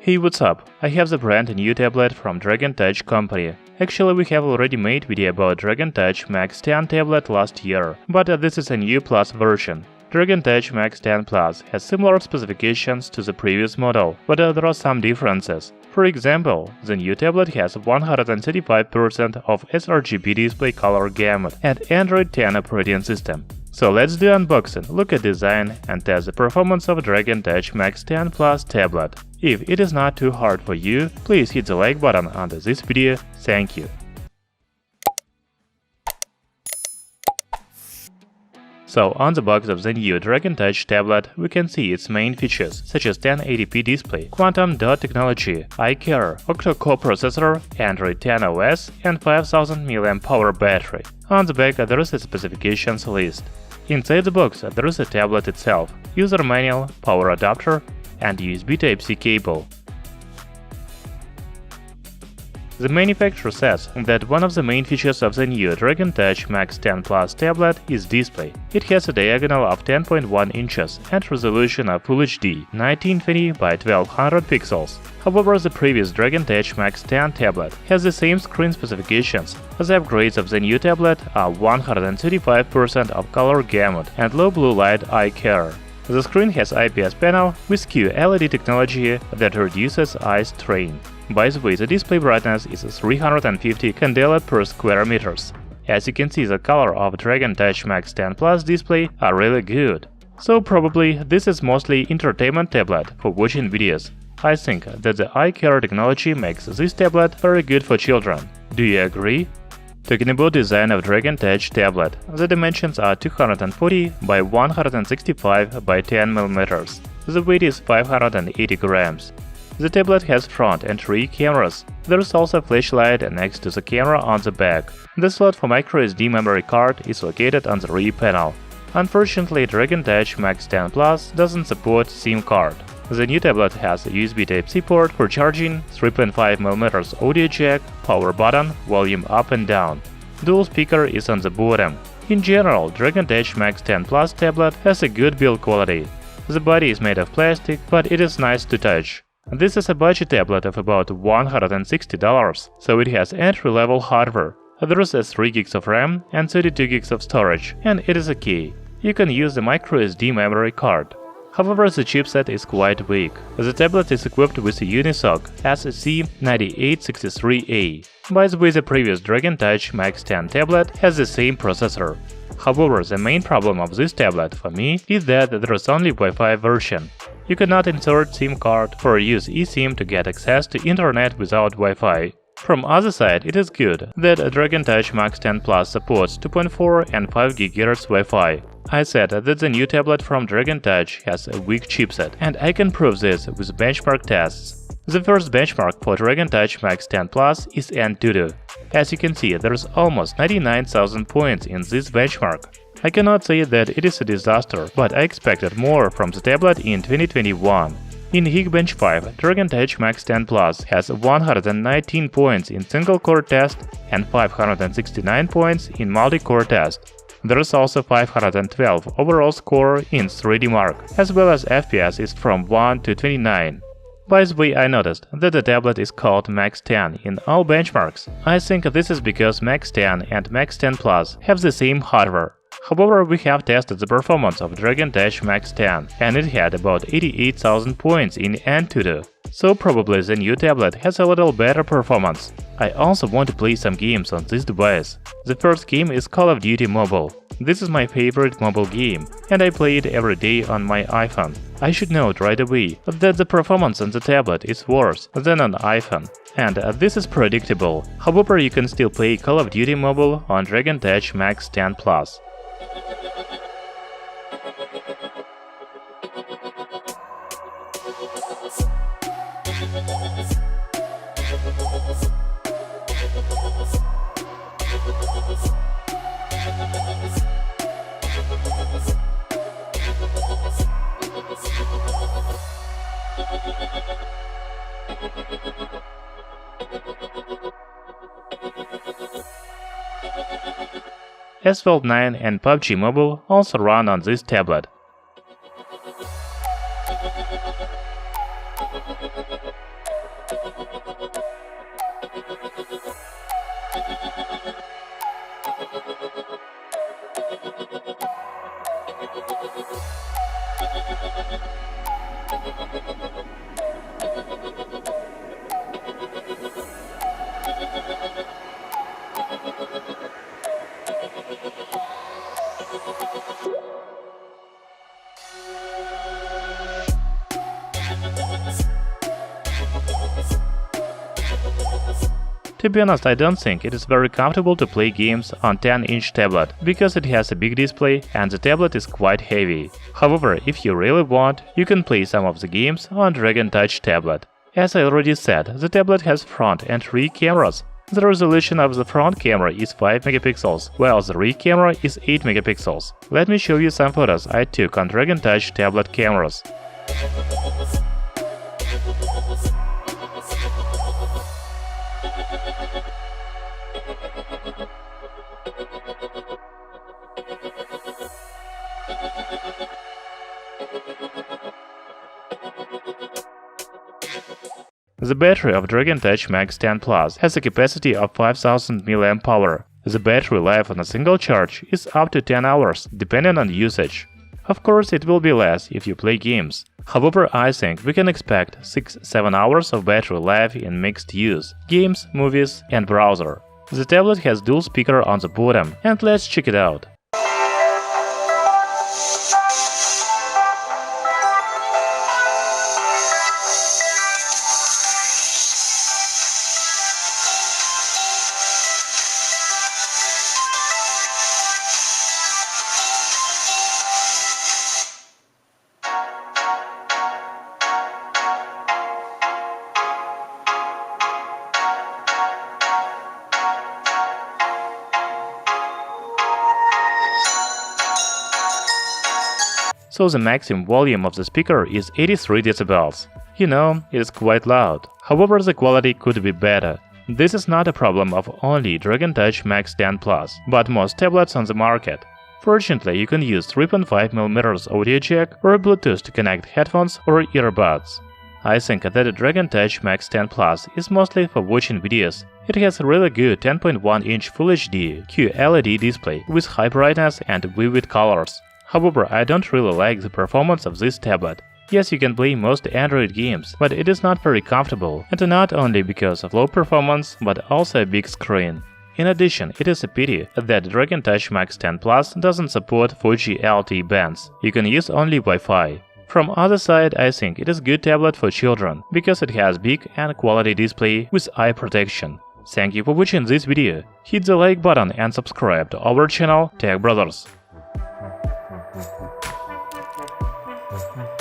Hey, what's up? I have the brand new tablet from Dragon Touch company. Actually, we have already made video about Dragon Touch Max 10 tablet last year, but this is a new Plus version. Dragon Touch Max 10 Plus has similar specifications to the previous model, but there are some differences. For example, the new tablet has 135% of sRGB display color gamut and Android 10 operating system. So let's do unboxing, look at design, and test the performance of Dragon Touch Max 10 Plus tablet. If it is not too hard for you, please hit the like button under this video, thank you. So, on the box of the new Dragon Touch tablet, we can see its main features, such as 1080p display, quantum dot technology, iCare, octa-core processor, Android 10 OS, and 5000 mAh battery. On the back, there is a specifications list. Inside the box, there is a tablet itself, user manual, power adapter, and USB Type-C cable. The manufacturer says that one of the main features of the new Dragon Touch Max 10 Plus tablet is display. It has a diagonal of 10.1 inches and resolution of Full HD 1920 by 1200 pixels. However, the previous Dragon Touch Max 10 tablet has the same screen specifications. The upgrades of the new tablet are 135% of color gamut and low blue light iCare. The screen has IPS panel with QLED technology that reduces eye strain. By the way, the display brightness is 350 candela per square meters. As you can see, the color of Dragon Touch Max 10 Plus display are really good. So probably this is mostly entertainment tablet for watching videos. I think that the iCare technology makes this tablet very good for children. Do you agree? Talking about design of Dragon Touch tablet, the dimensions are 240 by 165 by 10 mm. The weight is 580 grams. The tablet has front and rear cameras. There is also a flashlight next to the camera on the back. The slot for microSD memory card is located on the rear panel. Unfortunately, Dragon Touch Max 10 Plus doesn't support SIM card. The new tablet has a USB Type-C port for charging, 3.5mm audio jack, power button, volume up and down. Dual speaker is on the bottom. In general, Dragon Touch Max 10 Plus tablet has a good build quality. The body is made of plastic, but it is nice to touch. This is a budget tablet of about $160, so it has entry-level hardware. There is 3 GB of RAM and 32 GB of storage, and it is okay. You can use the microSD memory card. However, the chipset is quite weak. The tablet is equipped with a Unisoc SC9863A. By the way, the previous Dragon Touch Max 10 tablet has the same processor. However, the main problem of this tablet for me is that there is only Wi-Fi version. You cannot insert SIM card or use eSIM to get access to internet without Wi-Fi. From other side, it is good that Dragon Touch Max 10 Plus supports 2.4 and 5 GHz Wi-Fi. I said that the new tablet from Dragon Touch has a weak chipset, and I can prove this with benchmark tests. The first benchmark for Dragon Touch Max 10 Plus is AnTuTu. As you can see, there is almost 99,000 points in this benchmark. I cannot say that it is a disaster, but I expected more from the tablet in 2021. In Geekbench 5, Dragon Touch Max 10 Plus has 119 points in single-core test and 569 points in multi-core test. There is also 512 overall score in 3DMark, as well as FPS is from 1 to 29. By the way, I noticed that the tablet is called Max 10 in all benchmarks. I think this is because Max 10 and Max 10 Plus have the same hardware. However, we have tested the performance of Dragon Touch Max 10, and it had about 88,000 points in AnTuTu. So probably the new tablet has a little better performance. I also want to play some games on this device. The first game is Call of Duty Mobile. This is my favorite mobile game, and I play it every day on my iPhone. I should note right away that the performance on the tablet is worse than on iPhone, and this is predictable. However, you can still play Call of Duty Mobile on Dragon Touch Max 10 Plus. Asphalt 9 and PUBG Mobile also run on this tablet. To be honest, I don't think it is very comfortable to play games on 10-inch tablet, because it has a big display and the tablet is quite heavy. However, if you really want, you can play some of the games on Dragon Touch tablet. As I already said, the tablet has front and rear cameras. The resolution of the front camera is 5 megapixels, while the rear camera is 8 megapixels. Let me show you some photos I took on Dragon Touch tablet cameras. The battery of Dragon Touch Max 10 Plus has a capacity of 5000 mAh. The battery life on a single charge is up to 10 hours, depending on usage. Of course, it will be less if you play games. However, I think we can expect 6-7 hours of battery life in mixed use, games, movies, and browser. The tablet has dual speaker on the bottom, and let's check it out. So the maximum volume of the speaker is 83 decibels. You know, it is quite loud. However, the quality could be better. This is not a problem of only Dragon Touch Max 10 Plus, but most tablets on the market. Fortunately, you can use 3.5mm audio jack or Bluetooth to connect headphones or earbuds. I think that the Dragon Touch Max 10 Plus is mostly for watching videos. It has a really good 10.1-inch Full HD QLED display with high brightness and vivid colors. However, I don't really like the performance of this tablet. Yes, you can play most Android games, but it is not very comfortable, and not only because of low performance, but also a big screen. In addition, it is a pity that Dragon Touch Max 10 Plus doesn't support 4G LTE bands. You can use only Wi-Fi. From other side, I think it is good tablet for children, because it has big and quality display with eye protection. Thank you for watching this video. Hit the like button and subscribe to our channel Tech Brothers. Mm-hmm.